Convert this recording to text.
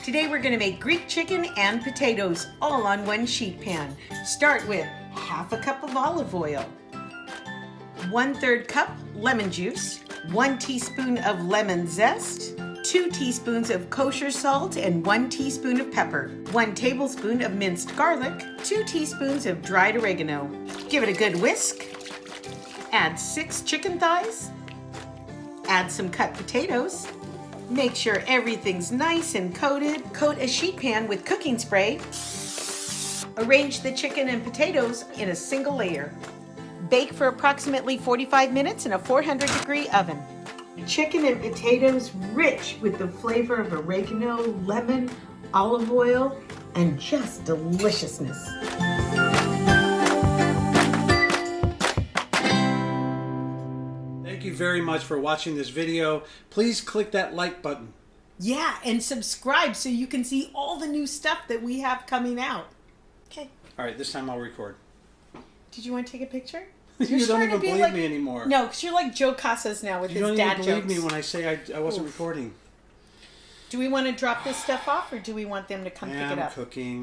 Today we're going to make Greek chicken and potatoes all on one sheet pan. Start with half a cup of olive oil, 1/3 cup lemon juice, 1 teaspoon of lemon zest, 2 teaspoons of kosher salt and 1 teaspoon of pepper, 1 tablespoon of minced garlic, 2 teaspoons of dried oregano. Give it a good whisk. Add 6 chicken thighs. Add some cut potatoes. Make sure everything's nice and coated. Coat a sheet pan with cooking spray. Arrange the chicken and potatoes in a single layer. Bake for approximately 45 minutes in a 400-degree oven. Chicken and potatoes rich with the flavor of oregano, lemon, olive oil, and just deliciousness. Thank you very much for watching this video. Please click that like button. Yeah, and subscribe so you can see all the new stuff that we have coming out. Okay. All right, this time I'll record. Did you want to take a picture? You don't even believe me anymore. No, because you're like Joe Casas now with his dad jokes. You don't even believe me when I say I wasn't recording. Do we want to drop this stuff off or do we want them to come pick it up? I'm cooking.